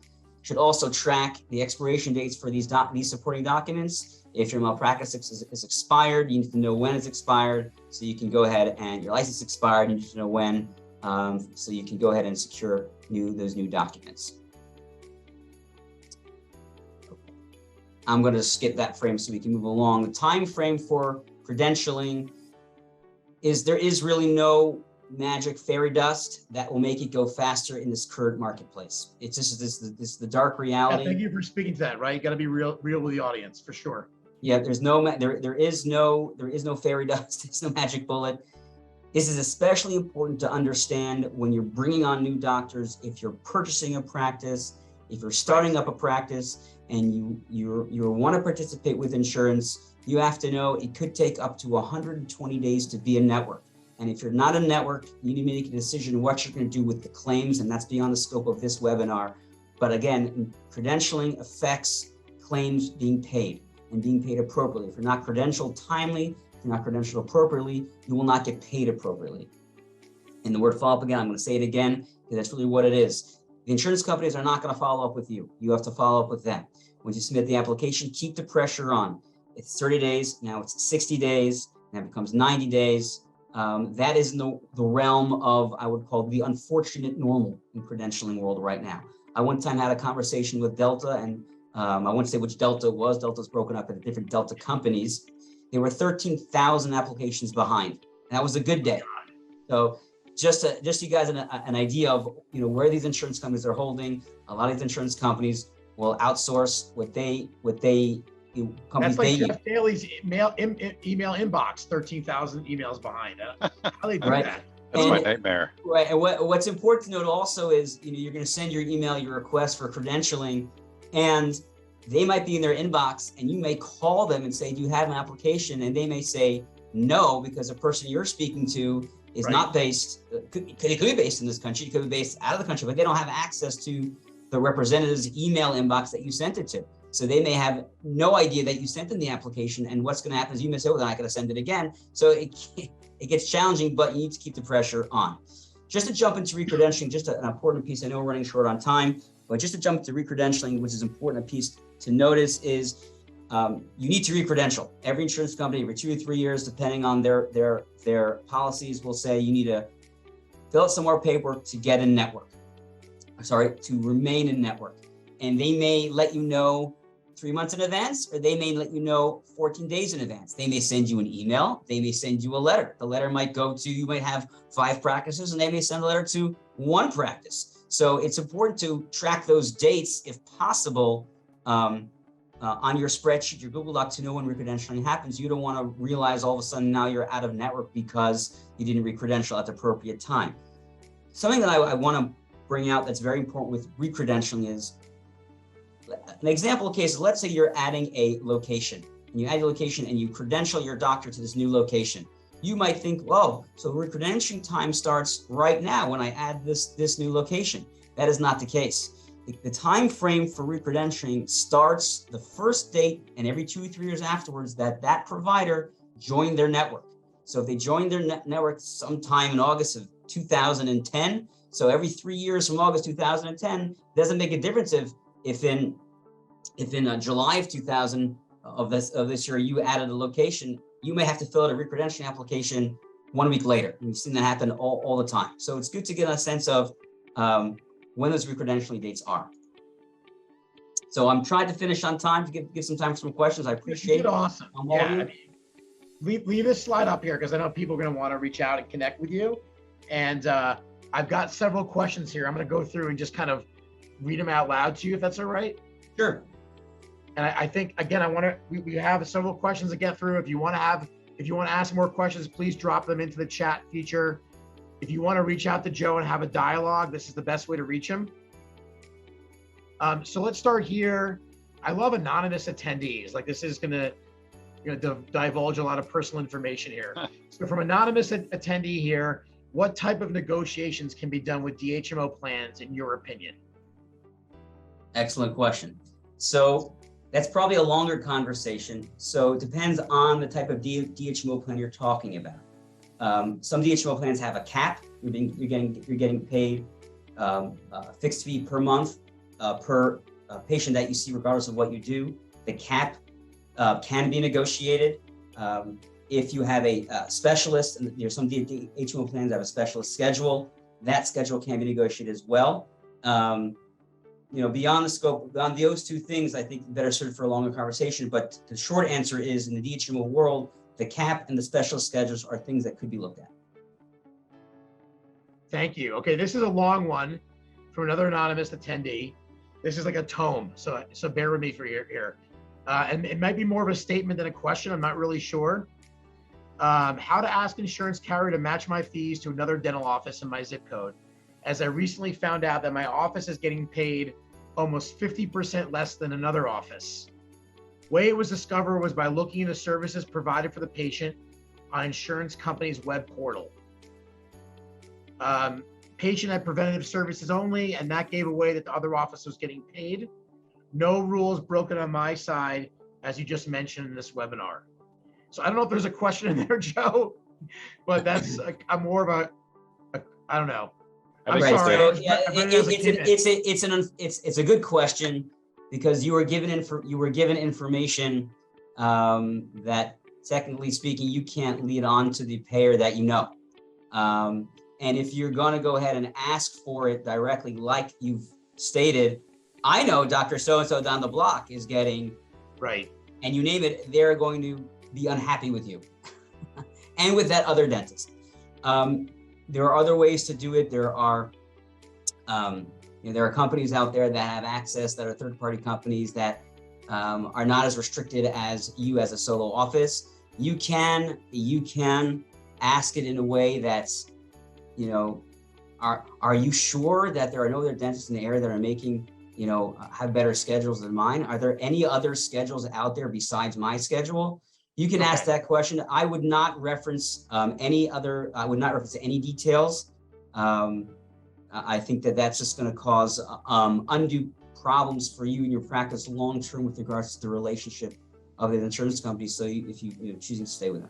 should also track the expiration dates for these supporting documents. If your malpractice is expired, you need to know when it's expired, so you can go ahead, and your license expired, you need to know when, so you can go ahead and secure those new documents. I'm going to skip that frame so we can move along. The time frame for credentialing is there is really no magic fairy dust that will make it go faster in this current marketplace. It's just this the dark reality. Yeah, thank you for speaking to that. Right, you got to be real with the audience for sure. Yeah, there is no fairy dust. There's no magic bullet. This is especially important to understand when you're bringing on new doctors. If you're purchasing a practice, if you're starting up a practice, and you want to participate with insurance, you have to know it could take up to 120 days to be a network. And if you're not a network, you need to make a decision what you're going to do with the claims, and that's beyond the scope of this webinar. But again, credentialing affects claims being paid and being paid appropriately. If you're not credentialed timely, if you're not credentialed appropriately, you will not get paid appropriately. And the word follow up again, I'm going to say it again, because that's really what it is. The insurance companies are not going to follow up with you. You have to follow up with them. When you submit the application, keep the pressure on. It's 30 days, now it's 60 days, now it becomes 90 days. That is in the realm of, I would call, the unfortunate normal in credentialing world right now. I one time had a conversation with Delta, and I won't say which Delta it was. Delta's broken up into different Delta companies. There were 13,000 applications behind, and that was a good day. So just so you guys an idea of where these insurance companies are holding. A lot of these insurance companies will outsource what they That's like Jeff Daly's email inbox, 13,000 emails behind. How do they do that? That's my nightmare. Right. And what's important to note also is, you're going to send your email, your request for credentialing, and they might be in their inbox, and you may call them and say, do you have an application? And they may say no, because the person you're speaking to is not based, it could be based in this country, it could be based out of the country, but they don't have access to the representative's email inbox that you sent it to. So they may have no idea that you sent them the application, and what's going to happen is you may say, well, then I got to send it again. So it gets challenging, but you need to keep the pressure on. Just to jump into recredentialing, just an important piece. I know we're running short on time, but just to jump to recredentialing, which is important, a piece to notice is you need to recredential. Every insurance company, every 2 or 3 years, depending on their policies, will say you need to fill out some more paperwork to get in network. To remain in network. And they may let you know 3 months in advance, or they may let you know 14 days in advance. They may send you an email. They may send you a letter. The letter might go to, you might have 5 practices, and they may send a letter to 1 practice. So it's important to track those dates, if possible, on your spreadsheet, your Google Doc, to know when recredentialing happens. You don't want to realize all of a sudden now you're out of network because you didn't recredential at the appropriate time. Something that I want to bring out that's very important with recredentialing is an example case. Let's say you're adding a location, and you add your location and you credential your doctor to this new location. You might think, well, so recredentialing time starts right now when I add this new location. That is not the case. The time frame for recredentialing starts the first date, and every 2 or 3 years afterwards that provider joined their network. So if they joined their network sometime in August of 2010, so every 3 years from August 2010, doesn't make a difference if in July of 2000 of this year you added a location, you may have to fill out a recredentialing application 1 week later. And we've seen that happen all the time. So it's good to get a sense of when those recredentialing dates are. So I'm trying to finish on time to give some time for some questions. I appreciate it. Awesome. Yeah, leave this slide up here because I know people are going to want to reach out and connect with you. And I've got several questions here. I'm going to go through and just kind of read them out loud to you, if that's all right. Sure. And I think, again, we have several questions to get through. If you want to have If you want to ask more questions, please drop them into the chat feature. If you want to reach out to Joe and have a dialogue, this is the best way to reach him. So let's start here. I love anonymous attendees. Like, this is gonna divulge a lot of personal information here. So from anonymous attendee here, what type of negotiations can be done with DHMO plans in your opinion? Excellent question. So that's probably a longer conversation. So it depends on the type of DHMO plan you're talking about. Some DHMO plans have a cap. You're getting paid a fixed fee per month per patient that you see, regardless of what you do. The cap can be negotiated. If you have a specialist, and there's some DHMO plans that have a specialist schedule, that schedule can be negotiated as well. Beyond the scope, beyond those two things, I think better suited for a longer conversation. But the short answer is, in the DHMO world, the cap and the specialist schedules are things that could be looked at. Thank you. Okay, this is a long one from another anonymous attendee. This is like a tome, so bear with me for here. And it might be more of a statement than a question. I'm not really sure. How to ask insurance carrier to match my fees to another dental office in my zip code, as I recently found out that my office is getting paid almost 50% less than another office. Way it was discovered was by looking into services provided for the patient on insurance company's web portal. Patient had preventative services only, and that gave away that the other office was getting paid. No rules broken on my side, as you just mentioned in this webinar. So I don't know if there's a question in there, Joe, but that's more of I don't know. I'm sorry. So, yeah, it's a good question, because you were given information that, technically speaking, you can't lead on to the payer that you know. And if you're going to go ahead and ask for it directly, like you've stated, I know Dr. So-and-so down the block is getting, right, and you name it, they're going to be unhappy with you and with that other dentist. There are other ways to do it. There are companies out there that have access, that are third-party companies that are not as restricted as you as a solo office. You can ask it in a way that's, are you sure that there are no other dentists in the area that are making, have better schedules than mine? Are there any other schedules out there besides my schedule? You can ask that question. I would not reference any details. I think that that's just going to cause undue problems for you in your practice long-term with regards to the relationship of the insurance company. So if you're choosing to stay with them.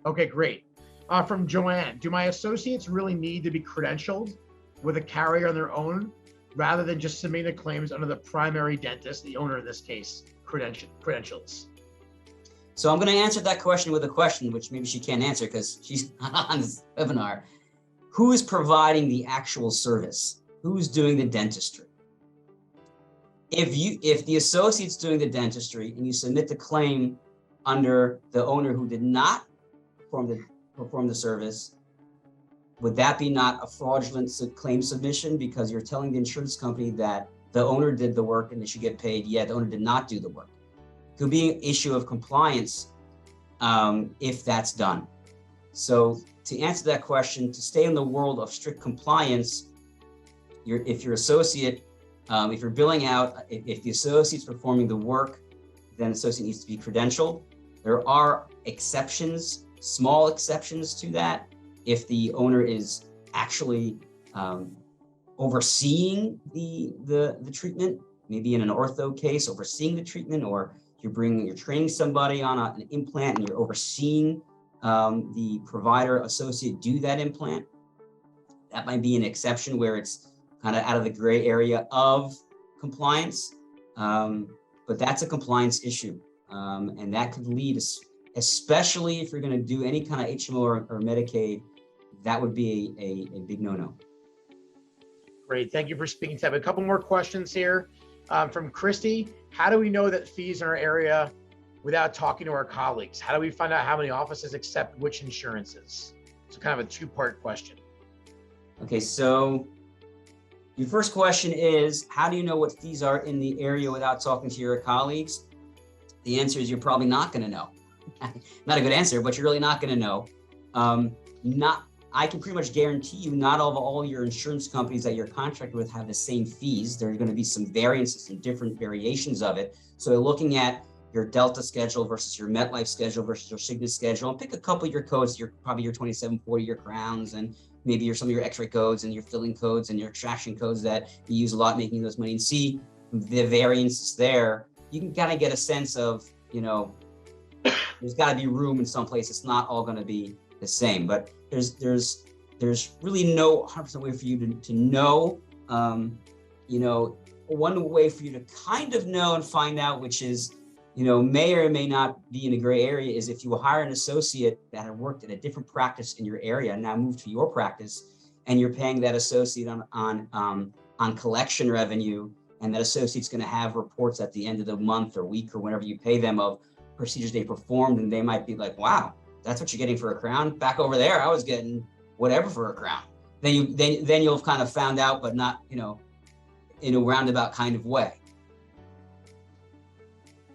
Okay, great. From Joanne, do my associates really need to be credentialed with a carrier on their own, rather than just submitting the claims under the primary dentist, the owner in this case, credentials? So I'm going to answer that question with a question, which maybe she can't answer because she's not on this webinar. Who is providing the actual service? Who's doing the dentistry? If the associate's doing the dentistry and you submit the claim under the owner who did not perform the service, would that be not a fraudulent claim submission, because you're telling the insurance company that the owner did the work and they should get paid, yet the owner did not do the work? It could be an issue of compliance if that's done. So to answer that question, to stay in the world of strict compliance, if your associate, if you're billing out, if the associate's performing the work, then the associate needs to be credentialed. There are exceptions, small exceptions to that. If the owner is actually overseeing the treatment, maybe in an ortho case, overseeing the treatment, or you're training somebody on an implant and you're overseeing the provider associate do that implant, that might be an exception where it's kind of out of the gray area of compliance. But that's a compliance issue. And that could lead, especially if you're going to do any kind of HMO or Medicaid, that would be a big no-no. Great, thank you for speaking to that. A couple more questions here from Christy. How do we know that fees in our area without talking to our colleagues? How do we find out how many offices accept which insurances? It's kind of a two-part question. Okay, so your first question is, how do you know what fees are in the area without talking to your colleagues? The answer is you're probably not going to know. not a good answer, but you're really not going to know. I can pretty much guarantee you not all your insurance companies that you're contracted with have the same fees. There are going to be some variances, some different variations of it. So looking at your Delta schedule versus your MetLife schedule versus your Cigna schedule, and pick a couple of your codes, probably your 2740, your crowns, and maybe some of your x-ray codes and your filling codes and your extraction codes that you use a lot making those money, and see the variances there. You can kind of get a sense of, there's got to be room in some place. It's not all going to be the same, but there's really no 100% way for you to know. One way for you to kind of know and find out, which is, may or may not be in a gray area, is if you hire an associate that had worked at a different practice in your area and now moved to your practice, and you're paying that associate on collection revenue, and that associate's going to have reports at the end of the month or week or whenever you pay them of procedures they performed, and they might be like, wow, that's what you're getting for a crown? Back over there, I was getting whatever for a crown. Then you'll have kind of found out, but not, in a roundabout kind of way.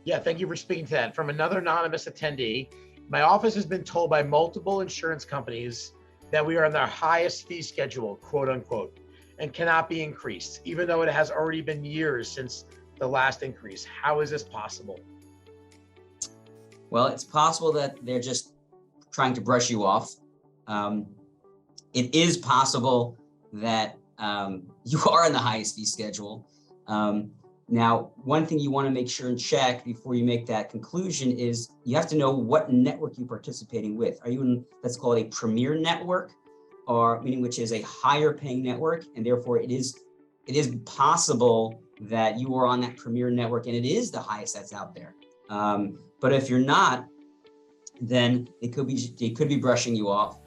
Yeah, thank you for speaking to that. From another anonymous attendee, my office has been told by multiple insurance companies that we are on their highest fee schedule, quote unquote, and cannot be increased, even though it has already been years since the last increase. How is this possible? Well, it's possible that they're just trying to brush you off. It is possible that you are on the highest fee schedule. Now, one thing you want to make sure and check before you make that conclusion is you have to know what network you're participating with. Are you in, let's call it a premier network, or meaning which is a higher paying network, and therefore it is possible that you are on that premier network and it is the highest that's out there. But if you're not, then they could be brushing you off.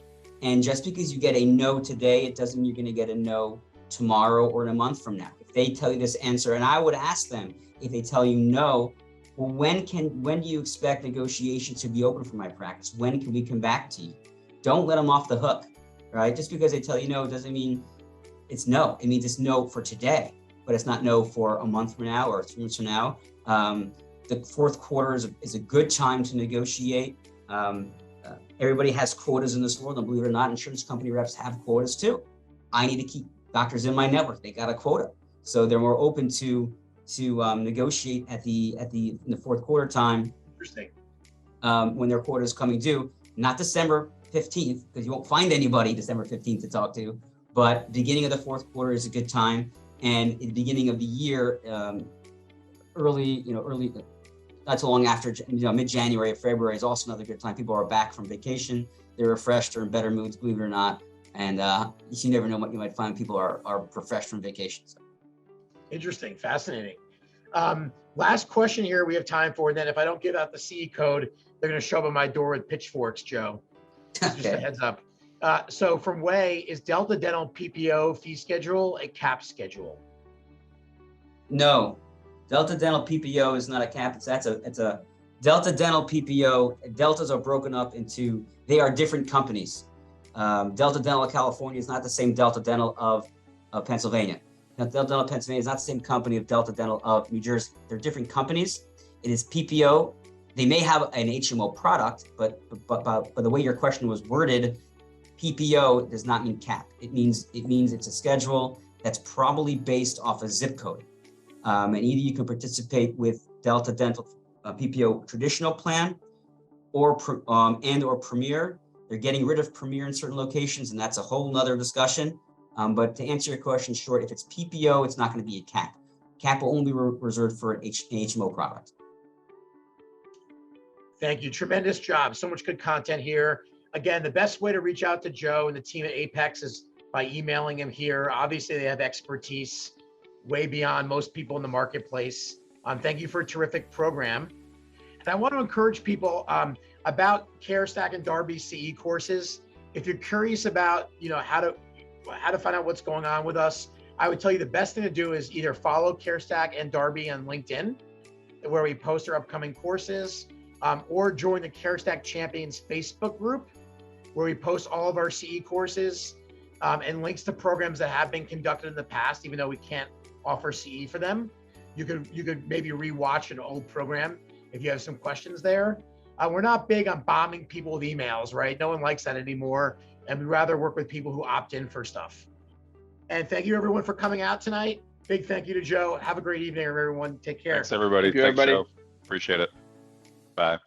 And just because you get a no today, it doesn't mean you're going to get a no tomorrow or in a month from now. If they tell you this answer, and I would ask them, if they tell you no, well, when do you expect negotiations to be open for my practice? When can we come back to you? Don't let them off the hook, right? Just because they tell you no doesn't mean it's no. It means it's no for today, but it's not no for a month from now or 3 months from now. The fourth quarter is a good time to negotiate. Everybody has quotas in this world, and believe it or not, insurance company reps have quotas too. I need to keep doctors in my network. They got a quota, so they're more open to negotiate in the fourth quarter time. Interesting. When their quota is coming due, not December 15th, because you won't find anybody December 15th to talk to, but beginning of the fourth quarter is a good time, and at the beginning of the year, early, not too long after, mid-January or February is also another good time. People are back from vacation, they're refreshed, they're in better moods, believe it or not. And you never know what you might find. People are refreshed from vacation. So. Interesting, fascinating. Last question here we have time for, and then if I don't give out the CE code, they're going to show up at my door with pitchforks, Joe. Just a heads up. So from Way, is Delta Dental PPO fee schedule a cap schedule? No. Delta Dental PPO is not a cap. It's a Delta Dental PPO. Deltas are broken up into, they are different companies. Delta Dental of California is not the same Delta Dental of Pennsylvania. Now, Delta Dental of Pennsylvania is not the same company of Delta Dental of New Jersey. They're different companies. It is PPO. They may have an HMO product, but the way your question was worded, PPO does not mean cap. It means it's a schedule that's probably based off a zip code. And either you can participate with Delta Dental PPO traditional plan or Premier. They're getting rid of Premier in certain locations, and that's a whole nother discussion. But to answer your question short, if it's PPO, it's not going to be a cap. Cap will only be reserved for an HMO product. Thank you. Tremendous job. So much good content here. Again, the best way to reach out to Joe and the team at Apex is by emailing him here. Obviously, they have expertise way beyond most people in the marketplace. Thank you for a terrific program. And I want to encourage people about CareStack and Darby CE courses. If you're curious about, how to find out what's going on with us, I would tell you the best thing to do is either follow CareStack and Darby on LinkedIn, where we post our upcoming courses, or join the CareStack Champions Facebook group, where we post all of our CE courses and links to programs that have been conducted in the past, even though we can't offer CE for them. You could maybe rewatch an old program if you have some questions there. We're not big on bombing people with emails, right? No one likes that anymore. And we'd rather work with people who opt in for stuff. And thank you everyone for coming out tonight. Big thank you to Joe. Have a great evening, everyone. Take care. Thanks, everybody. Thank you, Thanks, everybody. Joe. Appreciate it. Bye.